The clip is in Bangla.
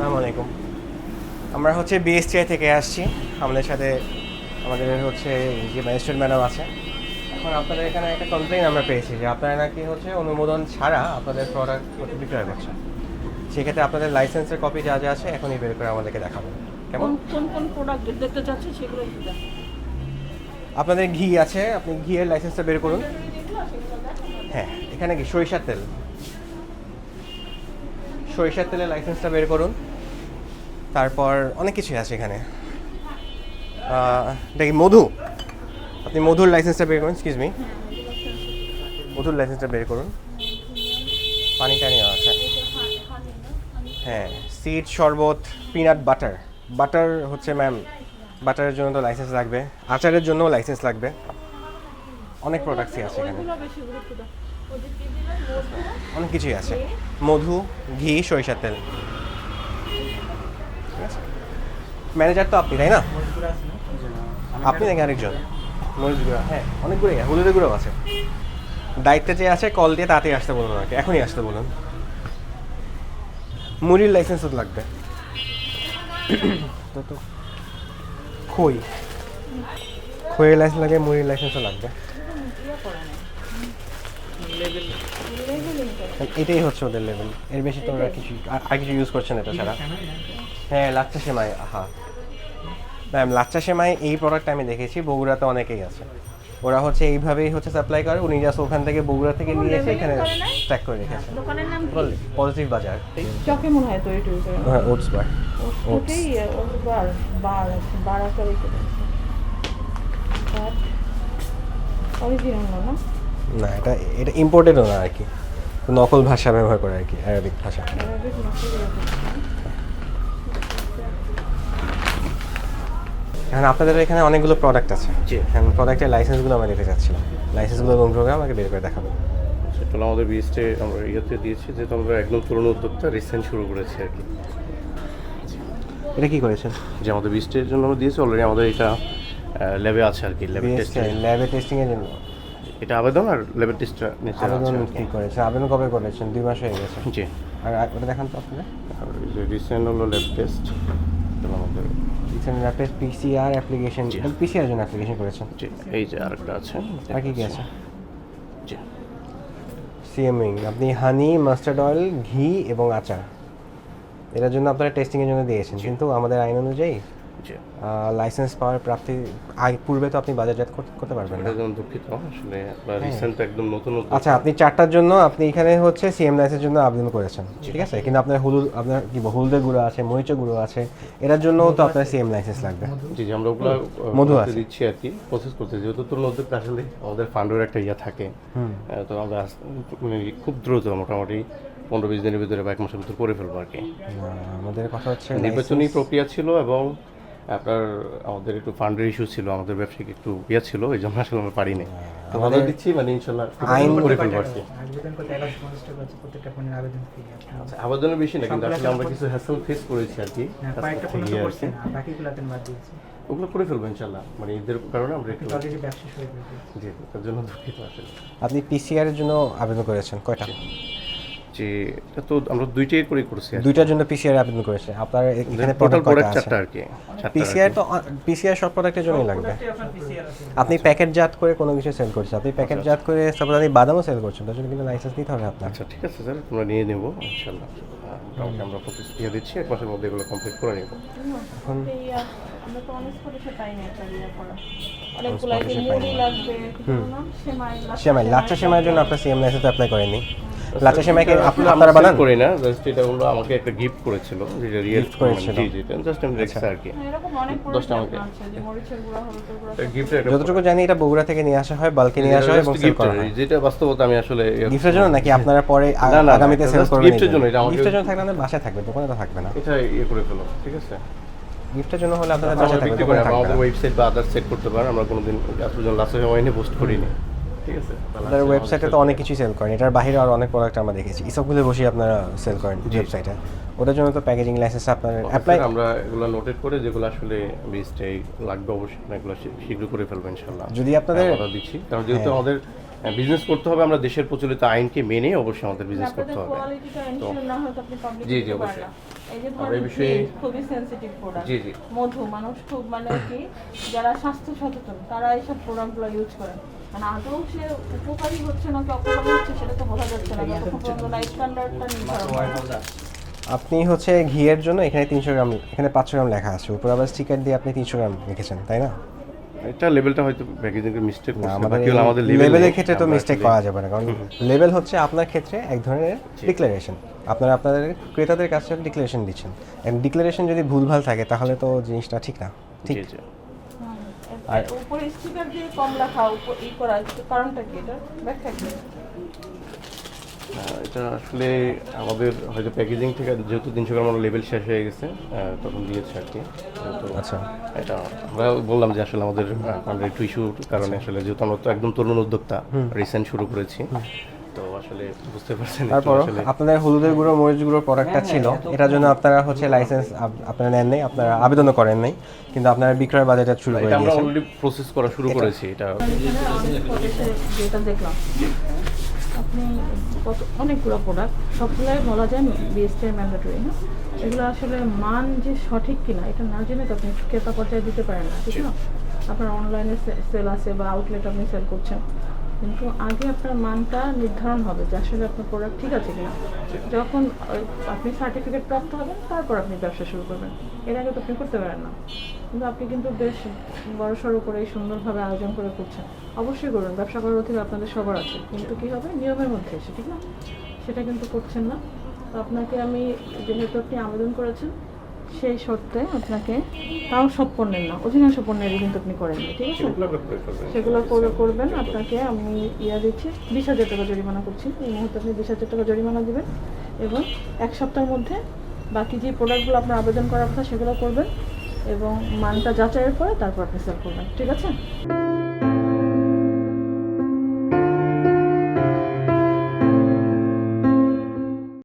আসসালামু আলাইকুম। আমরা হচ্ছে বিএসটিআই থেকে আসছি। আমাদের সাথে আমাদের হচ্ছে যে ম্যাজিস্ট্রেট ম্যাডাম আছে। এখন আপনাদের এখানে একটা কমপ্লেইন আমরা পেয়েছি যে আপনারা নাকি হচ্ছে অনুমোদন ছাড়া আপনাদের প্রোডাক্ট বিক্রয় করছেন। সেক্ষেত্রে আপনাদের লাইসেন্সের কপি যা যা আছে এখনই বের করে আমাদেরকে দেখাবেন। কেমন? কোন কোন প্রোডাক্ট দেখতে চাচ্ছেন সেগুলো একটু দেখান। আপনাদের ঘি আছে, আপনি ঘিয়ের লাইসেন্সটা বের করুন। হ্যাঁ, এখানে কি সরিষার তেল? সরিষার তেলের লাইসেন্সটা বের করুন। তারপর অনেক কিছুই আছে এখানে। দেখি মধু, আপনি মধুর লাইসেন্সটা বের করুন। এক্সকিউজ মি, মধুর লাইসেন্সটা বের করুন। পানিটা নেওয়া আছে। হ্যাঁ, সিড শরবত, পিনাট বাটার। বাটার হচ্ছে ম্যাম, বাটারের জন্য তো লাইসেন্স লাগবে, আচারের জন্যও লাইসেন্স লাগবে। অনেক প্রোডাক্টসই আছে এখানে, ওইগুলো বেশি গুরুত্ব দাও। ওদের কি দিলেন? মধু, অনেক কিছুই আছে। মধু, ঘি, সরিষার তেল। ঠিক আছে, ম্যানেজার তো আপনি, তাই না? আপনি নাকি আরেকজন? মরিচ গুঁড়া, হ্যাঁ অনেকগুলোই, হলুদের গুঁড়ো আছে। দায়িত্বে যে আছে কল দিয়ে তাড়াতাড়ি আসতে বলুন ওনাকে, এখনই আসতে বলুন। মুড়ির লাইসেন্সও লাগবে। তো খই, খইয়ের লাইসেন্স লাগে, মুড়ির লাইসেন্সও লাগবে। এটাই হচ্ছে ওদের লেভেল, এর বেশি তো ওরা কিছু আর কিছু ইউজ করছেন এটা ছাড়া। হ্যাঁ, লাচ্চা সেমাই, হ্যাঁ ম্যাম, লাচ্চা সেমাই এই প্রোডাক্টটা আমি দেখেছি বগুড়াতে অনেকেই আছে। ওরা হচ্ছে এইভাবেই হচ্ছে সাপ্লাই করে, উনি জাস্ট ওখান থেকে বগুড়া থেকে নিয়ে এসে এখানে স্ট্যাক করে রেখেছে। দোকানের নাম কি? পজিটিভ বাজার। চকে মনে হয় তৈরি টুরি করে। হ্যাঁ, ওটস বার। ওটাই ওটস বার বার আছে, বার আকারে করে আছে। বাট অরিজিনাল না? না, এটা এটা ইম্পোর্টেডও না আর কি, নকল ভাষা ব্যবহার করে আর কি, অ্যারাবিক ভাষা। অ্যারাবিক নকল করে। এখন আপনাদের এখানে অনেকগুলো প্রোডাক্ট আছে। জি, এখন প্রোডাক্টের লাইসেন্সগুলো আমরা নিতে চাচ্ছিলাম। লাইসেন্সগুলো এবং প্রোগ্রাম আমাকে বের করে দেখাবেন। সেটা আমাদের বিএসটে আমরা ইয়েতে দিয়েছি, যেহেতু আমরা একদম তরুণ উদ্যোক্তা রিসেন্ট শুরু করেছি আর কি। এটা কি করেছেন? যে আমাদের বিএসটের জন্য আমরা দিয়েছি অলরেডি, আমাদের এটা ল্যাবে আছে আর কি, ল্যাবে টেস্ট। ল্যাবে টেস্টিংয়ের জন্য এটা আবেদন আর ল্যাবে টেস্টটা নিচে আছে আবেদন আর কি কি। করেছেন? আবেদন কবে করেছেন? 2 মাস হয়ে গেছে। জি, আর ওটা দেখান তো আপনারা। আর যে রিসেন্ট হলো ল্যাব টেস্ট, এটা আমাদের রিসেন্ট ল্যাবে পিসিআর অ্যাপ্লিকেশন, জি। পিসিআর জন্য অ্যাপ্লিকেশন করেছেন। জি, এই যে আরেকটা আছে। আর কি কি আছে? জি, সিএমইং, আপনি হানি, মাস্টার্ড অয়েল, ঘি এবং আচার, এটার জন্য আপনারা টেস্টিংয়ের জন্য দিয়েছেন, কিন্তু আমাদের আইন অনুযায়ী জি, লাইসেন্স পাওয়ার প্রাপ্তি পূর্বে তো আপনি বাজারজাত করতে পারবেন না। এটার জন্য দুঃখিত আসলে, আমরা রিসেন্ট একদম নতুন উদ্যোক্তা। আচ্ছা, আপনি 4টার জন্য আপনি এখানে হচ্ছে সিএম লাইসেন্সের জন্য আবেদন করেছেন, ঠিক আছে, কিন্তু আপনার আপনার কি হলুদের গুঁড়ো আছে, মরিচের গুঁড়ো আছে, এটার জন্য তো আপনার সিএম লাইসেন্স লাগবে। জি জি, আমরা ওগুলো মধু করতে আছে। দিচ্ছি আর কি, প্রসেস করতে, যেহেতু তরুণ উদ্যোক্তা আসলে আমাদের ফান্ডের একটা ইয়ে থাকে। তো আমরা মানে খুব দ্রুত মোটামুটি 15-20 দিনের ভিতরে বা 1 মাসের ভিতরে করে ফেলবো আর কি। আমাদের কথা হচ্ছে নির্বাচনী প্রক্রিয়া ছিল এবং আপনার আমাদের একটু ফান্ডের ইস্যু ছিল, আমাদের ব্যবসায়িক একটু ইয়ে ছিল, এই জন্য আসলে আমরা পারিনি। তো আমরা দিচ্ছি, মানে ইনশাল্লাহ আইন করে ফেলবো আর কি। আবেদন করতে 1150 টাকা আছে প্রত্যেকটা ফোনের আবেদন ফি। আচ্ছা, আবেদনের বেশি না, কিন্তু আসলে আমরা কিছু হ্যাসেল ফেস করেছি আর কি। কয়েকটা ফোন ইয়ে আর করছে কি। না, বাকিগুলোতে বাদ দিয়েছি। ওগুলো করে ফেলবো ইনশাল্লাহ, মানে ঈদের কারণে আমরা একটু অলরেডি ব্যবসা শুরু করে দিয়েছি। জি, তার জন্য দুঃখিত আসলে। আপনি পিসিআর এর জন্য আবেদন করেছেন কয়টা? যে এটা তো আমরা দুইটাই করে করছি আর কি। দুইটার জন্য পিসিআর আবেদন করেছে। আপনার এখানে টোটাল প্রোডাক্ট প্রোডাক্ট কয়টা আছে? 4টা আর কি। পিসিআর তো পিসিআর সব প্রোডাক্টের জন্যই লাগবে। আপনার পিসিআর আছে। আপনি প্যাকেটজাত করে কোনো কিছু সেল করছেন, আপনি প্যাকেটজাত করে সাপোজ আপনি বাদামও সেল করছেন, তার জন্য কিন্তু লাইসেন্স নিতে হবে আপনার। আচ্ছা ঠিক আছে স্যার, তোমরা নিয়ে নেবো ইনশাল্লাহ। মোটামুটি আমরা প্রতিশ্রুতি দিচ্ছি 1 মাসের মধ্যে এগুলো কমপ্লিট করে নেব। এখন আমরা তো অনেক করে পাই না এটা ইয়ে করা। অনেকগুলো আইটেম মুড়ি লাগবে, না সেমাই লাগবে। সেমাই, লাচ্চা সেমাইয়ের জন্য আপনার সিএম লাইসেন্স অ্যাপ্লাই করেনি। লাচ্চা সেমাইকে আসলে আপনারা আমরা বানান? sell করি না, জাস্ট এটা হলো আমাকে একটা গিফট করেছিল, যেটা রিয়েল Gift করেছিল। জি জি, জাস্ট আমি রেখেছি আর কি। হ্যাঁ, এরকম অনেক 10টা আমাকে। প্রোডাক্ট আছে যে মরিচের গুঁড়া, হলুদের গুঁড়া। গিফটের একটা যতটুকু জানি এটা বগুড়া থেকে নিয়ে আসা হয়, বালকে নিয়ে আসা হয় এবং সেল করা হয়। যেটা বাস্তবতা আমি আসলে গিফটের জন্য নাকি আপনারা পরে না, না, আগামীতে এটা সেল just করবেন? gift এর জন্য, এটা আমাকে- গিফটের জন্য থাকলে আমাদের বাসায় থাকবে, দোকানে তো থাকবে না। এটা ইয়ে করে ফেলো, ঠিক আছে? গিফটের জন্য হলে আপনাদের আমরা বাসায় থাকবে, বিক্রি করি, দোকানে আমরা থাকবে আমাদের না। ওয়েবসাইট বা আদার সেট করতে পারেন, আমরা কোনোদিন আসলে লাস্ট সময় নিয়ে পোস্ট করিনি, ঠিক আছে? আপনার ওয়েবসাইটে তো অনেক কিছুই সেল করেন, এটার বাইরে আরও অনেক প্রোডাক্ট আমরা দেখেছি, ইসবগুলো বসে আপনারা সেল করেন ওয়েবসাইটে। ওটার জন্য তো প্যাকেজিং লাইসেন্স আপনার অ্যাপ্লাই। আমরা এগুলো নোটেট করে যেগুলো আসলে বিস্টেই লাগবে অবশ্যই এগুলো শীঘ্র করে ফেলবো ইনশাল্লাহ। যদি আপনাদের আমরা দিচ্ছি, কারণ যেহেতু আমাদের বিজনেস করতে হবে, আমরা দেশের প্রচলিত আইনকে মেনে অবশ্যই আমাদের বিজনেস করতে আপনাদের হবে। কোয়ালিটিটা এনশিওর না হয় তো আপনি পাবলিক জি জি অবশ্যই এই যে আমরা এই ধরেন বিষয়ে ঘি খুবই সেনসিটিভ প্রোডাক্ট। জি জি মধু মানুষ খুব মানে কি যারা স্বাস্থ্য সচেতন তারা এইসব প্রোডাক্টগুলো ইউজ করেন। মানে আদৌ সে উপকারী হচ্ছে না কি অপকারী হচ্ছে সেটা তো বোঝা যাচ্ছে না যতক্ষণ পর্যন্ত না স্ট্যান্ডার্ডটা নির্ধারণ হয় না। আপনি হচ্ছে ঘিয়ের জন্য এখানে 300 গ্রাম, এখানে 500 গ্রাম লেখা আছে, উপর আবার স্টিকার দিয়ে আপনি 300 গ্রাম লিখেছেন, তাই না? এটা লেভেলটা হয়তো প্যাকেজিং এর মিস্টেক না, করছে, আমাদের বাকি হলো আমাদের লেভেলের ক্ষেত্রে তো মিস্টেক করা যাবে না, কারণ লেভেল হচ্ছে আপনার ক্ষেত্রে এক ধরনের ডিক্লারেশন। আপনারা আপনাদের ক্রেতাদের কাছে ডিক্লারেশন দিচ্ছেন, এবং ডিক্লারেশন যদি ভুলভাল থাকে তাহলে তো জিনিসটা ঠিক না, ঠিক? জি আর উপরে স্টিকার দিয়ে কম লেখা উপর ই করা কারণটা কি, এটা ব্যাখ্যা কি? এটা আসলে আমাদের হয়তো প্যাকেজিং থেকে যেহেতু 300 গ্রাম লেভেল শেষ হয়ে গেছে তখন দিয়েছে আর কি। তো আচ্ছা, এটা আমরা বললাম যে আসলে আমাদের ফান্ডের একটু ইস্যুর কারণে আসলে যেহেতু আমরা তো একদম তরুণ উদ্যোক্তা রিসেন্ট শুরু করেছি, তো আসলে বুঝতে পারছেন একটু তারপর আসলে আপনাদের হলুদের গুঁড়ো মরিচ গুঁড়োর প্রোডাক্টটা ছিল, এটার জন্য আপনারা হচ্ছে লাইসেন্স আপনারা নেন নাই, আপনারা আবেদনও করেন নাই, কিন্তু আপনারা বিক্রয় বাজারটা শুরু করে এটা আমরা দিয়েছেন। অলরেডি প্রসেস করা শুরু করেছি। এটা এখানে আমাদের প্রদেশে যেটা দেখলাম আপনি কত অনেকগুলো প্রোডাক্ট সবগুলাই বলা যায় বিএসটি ম্যান্ডেটরি না, এগুলো আসলে মান যে সঠিক কিনা এটা না জেনে তো আপনি ক্রেতা পর্যায়ে দিতে পারেন না, ঠিক না? আপনার অনলাইনে সেল আছে বা আউটলেট আপনি সেল করছেন, কিন্তু আগে আপনার মানটা নির্ধারণ হবে যে আসলে আপনার প্রোডাক্ট ঠিক আছে কিনা। যখন আপনি সার্টিফিকেট প্রাপ্ত হবেন তারপর আপনি ব্যবসা শুরু করবেন, এর আগে তো আপনি করতে পারেন না। কিন্তু আপনি কিন্তু বেশ বড়সড় করে সুন্দরভাবে আয়োজন করে করছেন, অবশ্যই করবেন, ব্যবসা করার অধিকার আপনাদের সবার আছে, কিন্তু কী হবে নিয়মের মধ্যে এসে, ঠিক না? সেটা কিন্তু করছেন না। তো আপনাকে আমি যেহেতু আপনি আবেদন করেছেন সেই শর্তে আপনাকে, তাও সব পণ্যের না অধিকাংশ পণ্যেরই কিন্তু আপনি করেননি, ঠিক আছে? সেগুলো করবেন। আপনাকে আমি দিচ্ছি 20,000 টাকা জরিমানা করছি, এই মুহূর্তে আপনি 20,000 টাকা জরিমানা দেবেন এবং 1 সপ্তাহের মধ্যে বাকি যে প্রোডাক্টগুলো আপনার আবেদন করার কথা সেগুলো করবেন এবং মানটা যাচাইয়ের পরে তারপর আপনি সেল করবেন, ঠিক আছে?